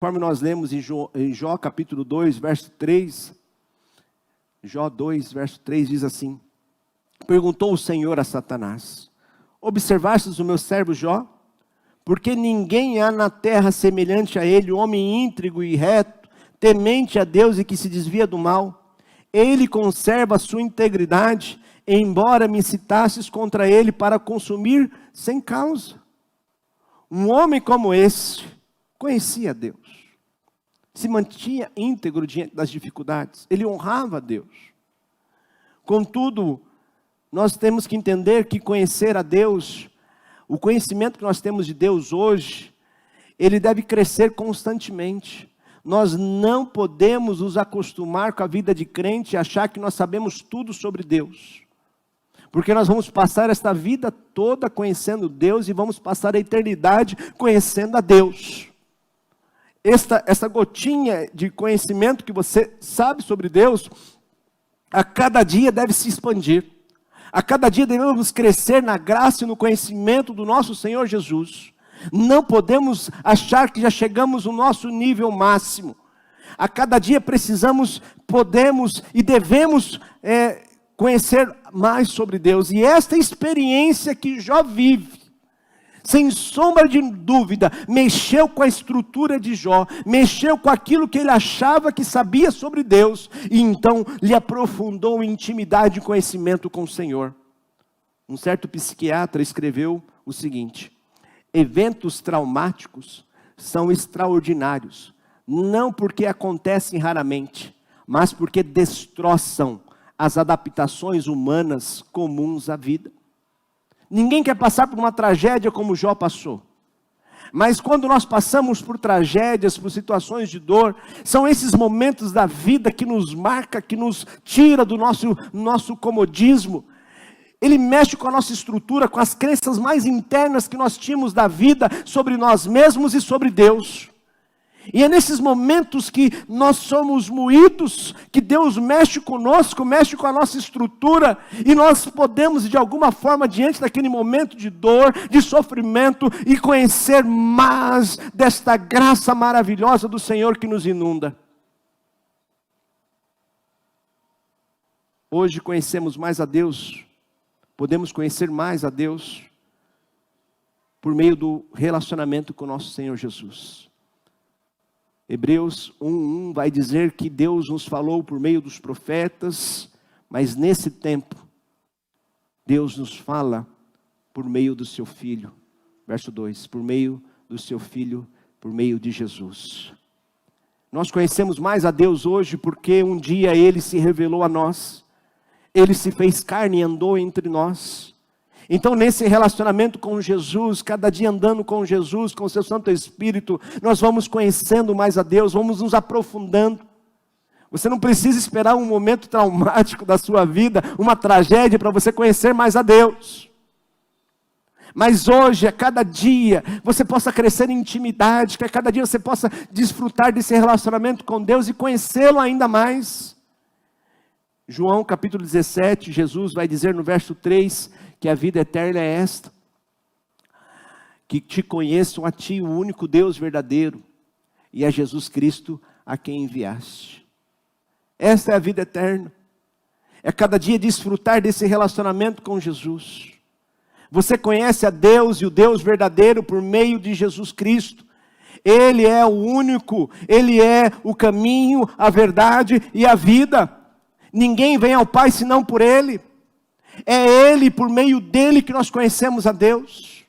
Conforme nós lemos em Jó capítulo 2, verso 3, Jó 2, verso 3 diz assim: perguntou o Senhor a Satanás: observastes o meu servo Jó? Porque ninguém há na terra semelhante a ele, homem íntegro e reto, temente a Deus e que se desvia do mal. Ele conserva a sua integridade, embora me incitasses contra ele para consumir sem causa. Um homem como esse conhecia Deus, se mantinha íntegro diante das dificuldades, ele honrava a Deus. Contudo, nós temos que entender que conhecer a Deus, o conhecimento que nós temos de Deus hoje, ele deve crescer constantemente. Nós não podemos nos acostumar com a vida de crente e achar que nós sabemos tudo sobre Deus. Porque nós vamos passar esta vida toda conhecendo Deus e vamos passar a eternidade conhecendo a Deus. Essa gotinha de conhecimento que você sabe sobre Deus, a cada dia deve se expandir. A cada dia devemos crescer na graça e no conhecimento do nosso Senhor Jesus. Não podemos achar que já chegamos no nosso nível máximo. A cada dia precisamos, podemos e devemos conhecer mais sobre Deus. E esta experiência que Jó vive, sem sombra de dúvida, mexeu com a estrutura de Jó, mexeu com aquilo que ele achava que sabia sobre Deus, e então lhe aprofundou em intimidade e conhecimento com o Senhor. Um certo psiquiatra escreveu o seguinte: eventos traumáticos são extraordinários, não porque acontecem raramente, mas porque destroçam as adaptações humanas comuns à vida. Ninguém quer passar por uma tragédia como Jó passou. Mas quando nós passamos por tragédias, por situações de dor, são esses momentos da vida que nos marca, que nos tira do nosso comodismo. Ele mexe com a nossa estrutura, com as crenças mais internas que nós tínhamos da vida, sobre nós mesmos e sobre Deus. E é nesses momentos que nós somos moídos, que Deus mexe conosco, mexe com a nossa estrutura, e nós podemos de alguma forma, diante daquele momento de dor, de sofrimento, e conhecer mais desta graça maravilhosa do Senhor que nos inunda. Hoje conhecemos mais a Deus, podemos conhecer mais a Deus, por meio do relacionamento com o nosso Senhor Jesus. Hebreus 1:1 vai dizer que Deus nos falou por meio dos profetas, mas nesse tempo, Deus nos fala por meio do seu Filho. Verso 2, por meio do seu Filho, por meio de Jesus. Nós conhecemos mais a Deus hoje porque um dia Ele se revelou a nós. Ele se fez carne e andou entre nós. Então nesse relacionamento com Jesus, cada dia andando com Jesus, com o seu Santo Espírito, nós vamos conhecendo mais a Deus, vamos nos aprofundando. Você não precisa esperar um momento traumático da sua vida, uma tragédia, para você conhecer mais a Deus. Mas hoje, a cada dia, você possa crescer em intimidade, que a cada dia você possa desfrutar desse relacionamento com Deus e conhecê-lo ainda mais. João capítulo 17, Jesus vai dizer no verso 3, que a vida eterna é esta: que te conheçam a ti, o único Deus verdadeiro, e a Jesus Cristo a quem enviaste. Esta é a vida eterna, é cada dia desfrutar desse relacionamento com Jesus. Você conhece a Deus e o Deus verdadeiro por meio de Jesus Cristo. Ele é o único, Ele é o caminho, a verdade e a vida. Ninguém vem ao Pai senão por Ele. É Ele, por meio dEle, que nós conhecemos a Deus.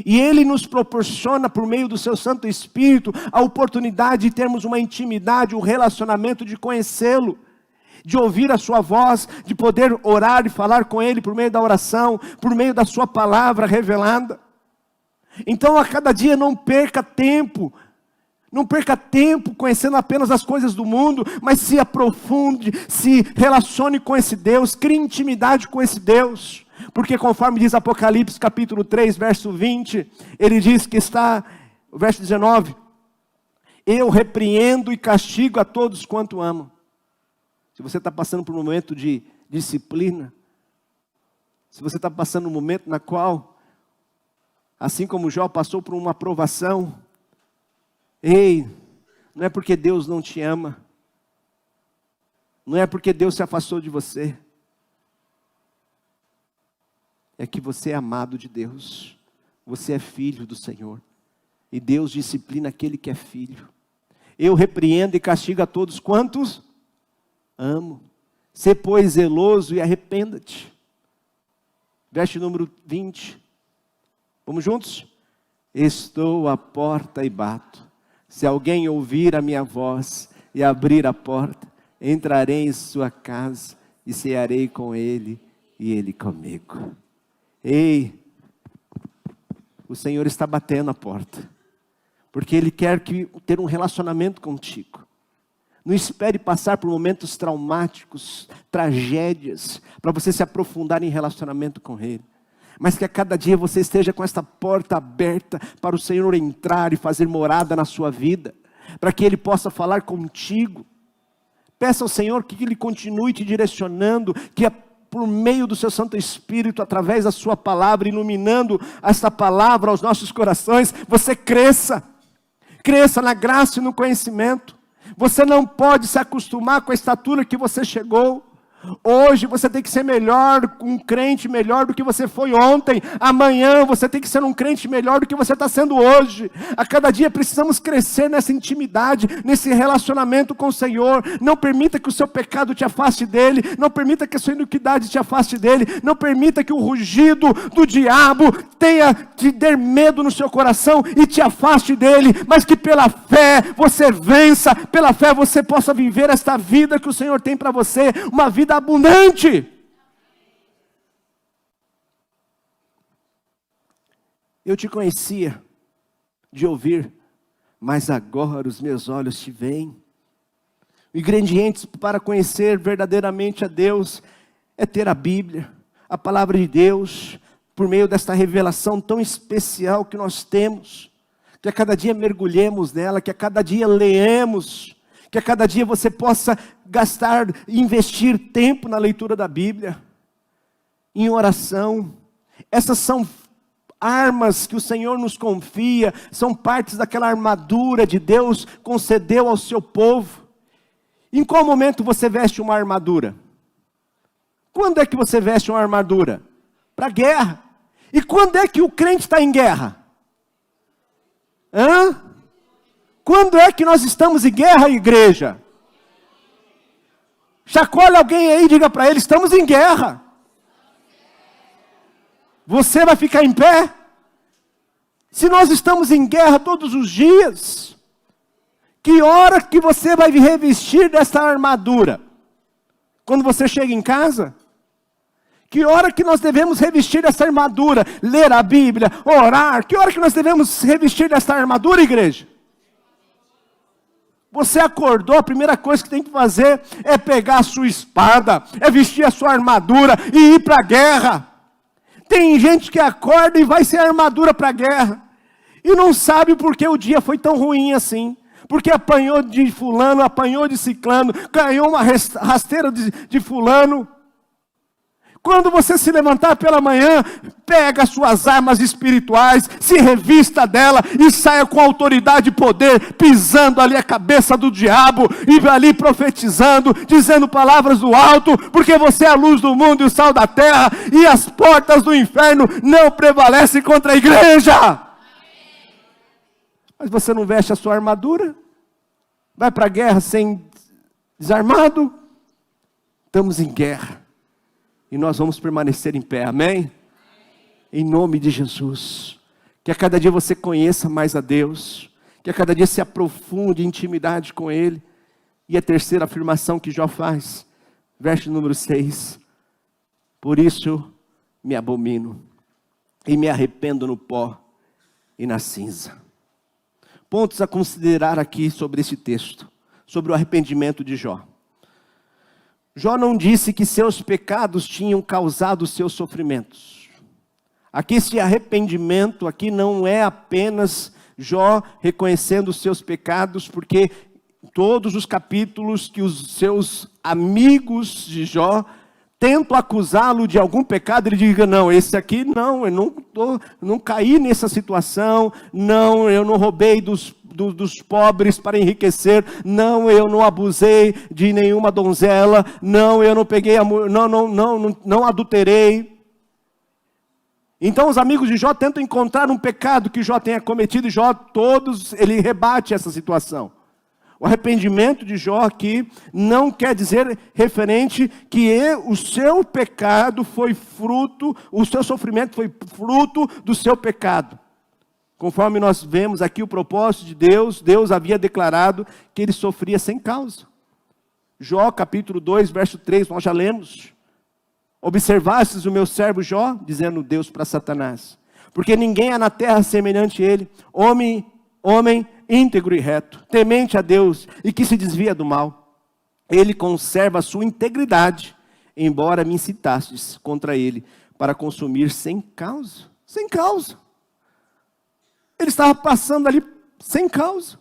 E Ele nos proporciona, por meio do seu Santo Espírito, a oportunidade de termos uma intimidade, um relacionamento, de conhecê-lo, de ouvir a sua voz, de poder orar e falar com Ele por meio da oração, por meio da sua palavra revelada. Então a cada dia não perca tempo. Não perca tempo conhecendo apenas as coisas do mundo, mas se aprofunde, se relacione com esse Deus, crie intimidade com esse Deus. Porque conforme diz Apocalipse capítulo 3, verso 20, ele diz que está, o verso 19, eu repreendo e castigo a todos quanto amam. Se você está passando por um momento de disciplina, se você está passando um momento na qual, assim como Jó passou por uma provação, ei, Não é porque Deus não te ama. Não é porque Deus se afastou de você. É que você é amado de Deus. Você é filho do Senhor. E Deus disciplina aquele que é filho. Eu repreendo e castigo a todos quantos amo. Sê, pois, zeloso e arrependa-te. Verso número 20. Vamos juntos? Estou à porta e bato. Se alguém ouvir a minha voz e abrir a porta, entrarei em sua casa e cearei com ele e ele comigo. Ei, o Senhor está batendo a porta, porque Ele quer ter um relacionamento contigo. Não espere passar por momentos traumáticos, tragédias, para você se aprofundar em relacionamento com Ele. Mas que a cada dia você esteja com esta porta aberta para o Senhor entrar e fazer morada na sua vida, para que Ele possa falar contigo. Peça ao Senhor que Ele continue te direcionando, que por meio do seu Santo Espírito, através da sua palavra, iluminando esta palavra aos nossos corações, você cresça na graça e no conhecimento. Você não pode se acostumar com a estatura que você chegou. Hoje você tem que ser melhor, um crente melhor do que você foi ontem. Amanhã você tem que ser um crente melhor do que você está sendo hoje. A cada dia precisamos crescer nessa intimidade, nesse relacionamento com o Senhor. Não permita que o seu pecado te afaste dele. Não permita que a sua iniquidade te afaste dele. Não permita que o rugido do diabo te dê medo no seu coração e te afaste dele. Mas que pela fé você vença. Pela fé você possa viver esta vida que o Senhor tem para você. Uma vida abundante. Eu te conhecia de ouvir, mas agora os meus olhos te veem. O ingrediente para conhecer verdadeiramente a Deus é ter a Bíblia, a palavra de Deus, por meio desta revelação tão especial que nós temos. Que a cada dia mergulhemos nela, que a cada dia leemos, que a cada dia você possa gastar, investir tempo na leitura da Bíblia, em oração. Essas são armas que o Senhor nos confia, são partes daquela armadura de Deus concedeu ao seu povo. Em qual momento você veste uma armadura? Quando é que você veste uma armadura? Para a guerra. E quando é que o crente está em guerra? Quando é que nós estamos em guerra, igreja? Chacoalhe alguém aí e diga para ele, estamos em guerra. Você vai ficar em pé? Se nós estamos em guerra todos os dias, que hora que você vai revestir dessa armadura? Quando você chega em casa? Que hora que nós devemos revestir dessa armadura? Ler a Bíblia, orar. Que hora que nós devemos revestir dessa armadura, igreja? Você acordou, a primeira coisa que tem que fazer é pegar a sua espada, é vestir a sua armadura e ir para a guerra. Tem gente que acorda e vai sem armadura para a guerra. E não sabe por que o dia foi tão ruim assim. Porque apanhou de fulano, apanhou de ciclano, ganhou uma rasteira de fulano. Quando você se levantar pela manhã, pega as suas armas espirituais, se revista dela e saia com autoridade e poder, pisando ali a cabeça do diabo e ali profetizando, dizendo palavras do alto, porque você é a luz do mundo e o sal da terra, e as portas do inferno não prevalecem contra a igreja. Mas você não veste a sua armadura? Vai para a guerra desarmado? Estamos em guerra. E nós vamos permanecer em pé, amém? Em nome de Jesus. Que a cada dia você conheça mais a Deus. Que a cada dia se aprofunde em intimidade com Ele. E a terceira afirmação que Jó faz. Verso número 6. Por isso me abomino. E me arrependo no pó e na cinza. Pontos a considerar aqui sobre esse texto. Sobre o arrependimento de Jó. Jó não disse que seus pecados tinham causado seus sofrimentos. Aqui esse arrependimento, aqui não é apenas Jó reconhecendo os seus pecados, porque todos os capítulos que os seus amigos de Jó tento acusá-lo de algum pecado, ele diga, não, esse aqui não, eu não caí nessa situação, não, eu não roubei dos pobres para enriquecer, não, eu não abusei de nenhuma donzela, não, eu não peguei, não adulterei. Então os amigos de Jó tentam encontrar um pecado que Jó tenha cometido, e Jó, ele rebate essa situação. O arrependimento de Jó aqui não quer dizer referente que o seu pecado foi fruto, o seu sofrimento foi fruto do seu pecado. Conforme nós vemos aqui o propósito de Deus, Deus havia declarado que ele sofria sem causa. Jó capítulo 2, verso 3, nós já lemos. Observastes o meu servo Jó, dizendo Deus para Satanás, porque ninguém há na terra semelhante a ele, homem íntegro e reto, temente a Deus e que se desvia do mal. Ele conserva a sua integridade, embora me incitastes contra ele para consumir sem causa. Sem causa. Ele estava passando ali sem causa.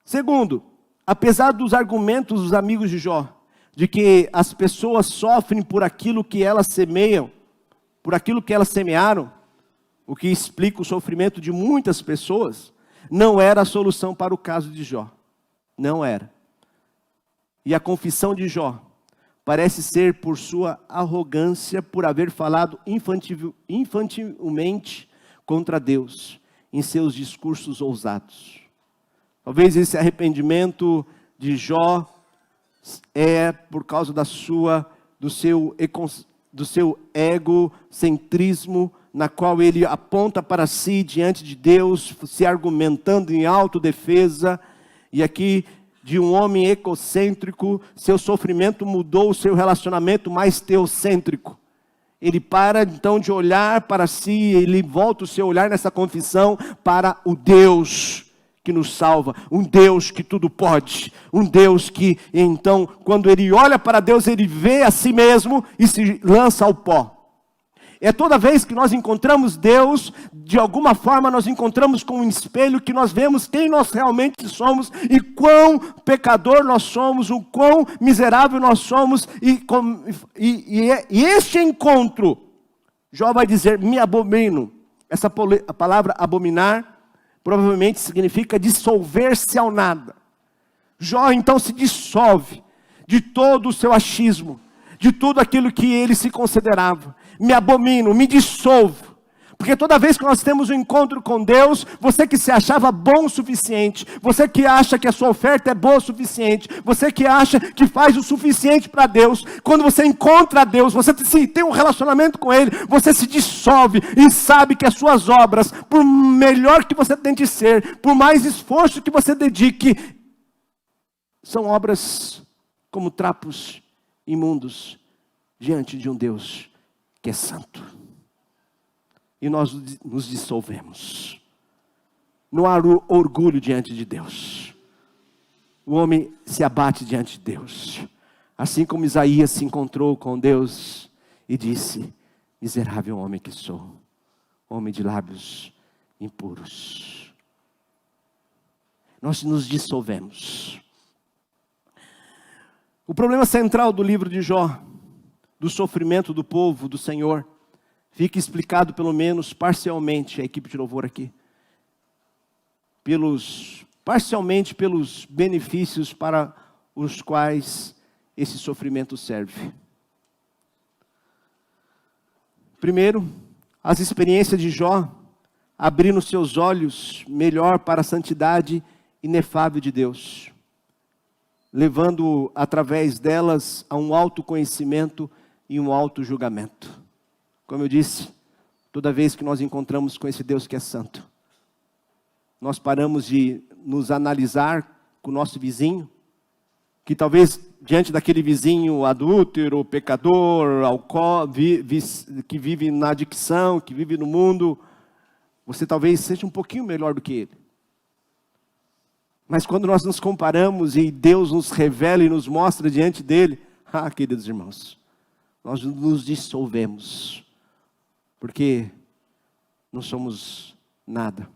Segundo, apesar dos argumentos dos amigos de Jó, de que as pessoas sofrem por aquilo que elas semeiam, por aquilo que elas semearam, o que explica o sofrimento de muitas pessoas, não era a solução para o caso de Jó. Não era. E a confissão de Jó parece ser por sua arrogância, por haver falado infantilmente contra Deus, em seus discursos ousados. Talvez esse arrependimento de Jó é por causa do seu egocentrismo, na qual ele aponta para si diante de Deus, se argumentando em autodefesa. E aqui, de um homem egocêntrico, seu sofrimento mudou o seu relacionamento mais teocêntrico. Ele para então de olhar para si, ele volta o seu olhar nessa confissão para o Deus que nos salva, um Deus que tudo pode, um Deus que então, quando ele olha para Deus, ele vê a si mesmo e se lança ao pó. É toda vez que nós encontramos Deus, de alguma forma nós encontramos com um espelho que nós vemos quem nós realmente somos e quão pecador nós somos, o quão miserável nós somos. E este encontro, Jó vai dizer, me abomino. A palavra abominar provavelmente significa dissolver-se ao nada. Jó então se dissolve de todo o seu achismo, de tudo aquilo que ele se considerava. Me abomino, me dissolvo. Porque toda vez que nós temos um encontro com Deus, você que se achava bom o suficiente, você que acha que a sua oferta é boa o suficiente, você que acha que faz o suficiente para Deus, quando você encontra Deus, você tem um relacionamento com Ele, você se dissolve e sabe que as suas obras, por melhor que você tente ser, por mais esforço que você dedique, são obras como trapos imundos diante de um Deus que é santo. E nós nos dissolvemos. Não há orgulho diante de Deus. O homem se abate diante de Deus. Assim como Isaías se encontrou com Deus e disse, miserável homem que sou, homem de lábios impuros. Nós nos dissolvemos. O problema central do livro de Jó, do sofrimento do povo, do Senhor, fica explicado pelo menos parcialmente, a equipe de louvor aqui, parcialmente pelos benefícios para os quais esse sofrimento serve. Primeiro, as experiências de Jó abriram seus olhos melhor para a santidade inefável de Deus, levando através delas a um autoconhecimento e um auto-julgamento. Como eu disse, toda vez que nós encontramos com esse Deus que é santo, nós paramos de nos analisar com o nosso vizinho, que talvez diante daquele vizinho adúltero, pecador, que vive na adicção, que vive no mundo, você talvez seja um pouquinho melhor do que ele. Mas quando nós nos comparamos e Deus nos revela e nos mostra diante dele, queridos irmãos, nós nos dissolvemos, porque não somos nada,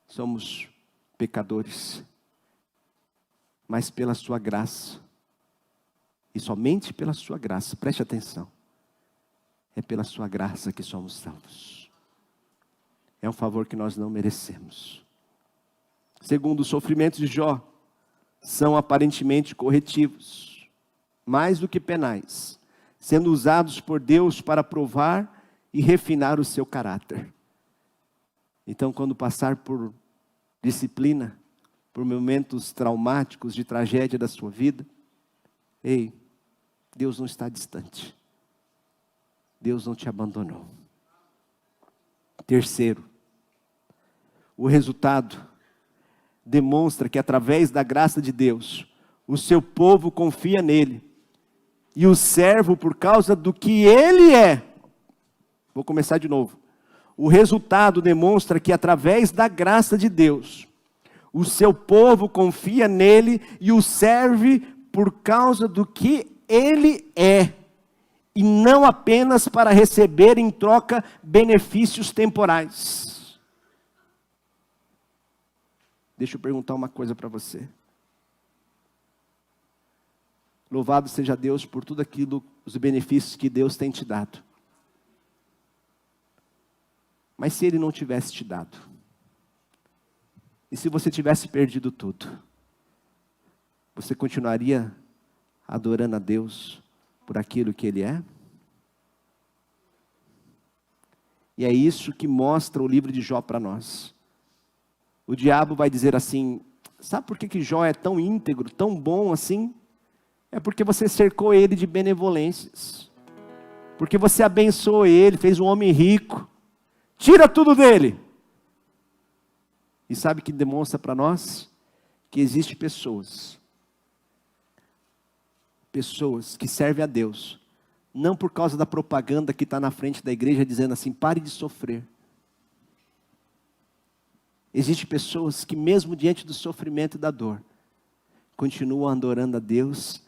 somos pecadores, mas pela sua graça E somente pela sua graça, preste atenção, é pela sua graça que somos salvos. É um favor que nós não merecemos. Segundo, os sofrimentos de Jó são aparentemente corretivos, mais do que penais, sendo usados por Deus para provar e refinar o seu caráter. Então, quando passar por disciplina, por momentos traumáticos de tragédia da sua vida, ei, Deus não está distante. Deus não te abandonou. Terceiro, o resultado demonstra que através da graça de Deus, o seu povo confia nele e o serve por causa do que ele é. Vou começar de novo. O resultado demonstra que através da graça de Deus, o seu povo confia nele e o serve por causa do que ele é, e não apenas para receber em troca benefícios temporais. Deixa eu perguntar uma coisa para você. Louvado seja Deus por tudo aquilo, os benefícios que Deus tem te dado. Mas se Ele não tivesse te dado? E se você tivesse perdido tudo? Você continuaria adorando a Deus por aquilo que Ele é? E é isso que mostra o livro de Jó para nós. O diabo vai dizer assim, sabe por que Jó é tão íntegro, tão bom assim? É porque você cercou ele de benevolências. Porque você abençoou ele, fez um homem rico. Tira tudo dele. E sabe o que demonstra para nós? Que existem pessoas que servem a Deus, não por causa da propaganda que está na frente da igreja dizendo assim, pare de sofrer. Existem pessoas que mesmo diante do sofrimento e da dor, continuam adorando a Deus,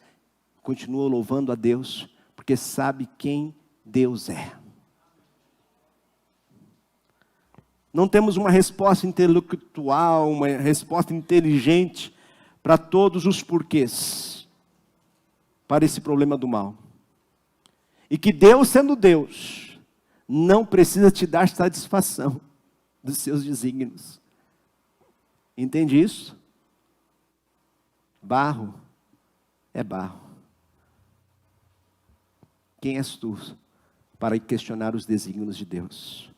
continuam louvando a Deus, porque sabe quem Deus é. Não temos uma resposta intelectual, uma resposta inteligente para todos os porquês, para esse problema do mal. E que Deus, sendo Deus, não precisa te dar satisfação dos seus desígnios. Entende isso? Barro é barro. Quem és tu para questionar os desígnios de Deus?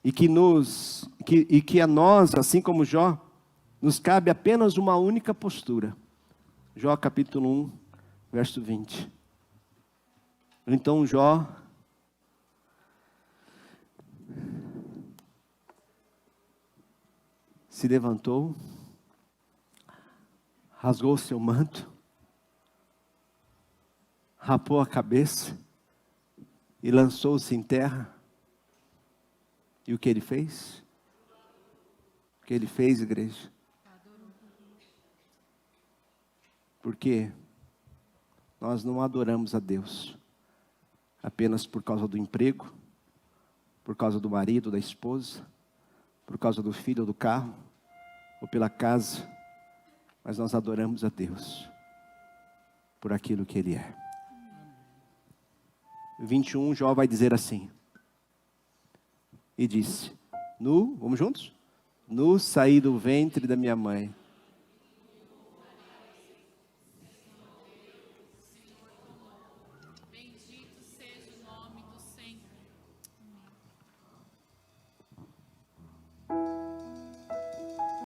E que a nós, assim como Jó, nos cabe apenas uma única postura. Jó capítulo 1, verso 20. Então Jó se levantou, rasgou seu manto, rapou a cabeça e lançou-se em terra. E o que ele fez? O que ele fez, igreja? Porque nós não adoramos a Deus apenas por causa do emprego, por causa do marido, da esposa, por causa do filho ou do carro, ou pela casa, mas nós adoramos a Deus por aquilo que Ele é. 21, Jó vai dizer assim, e disse, vamos juntos? Nu saí do ventre da minha mãe,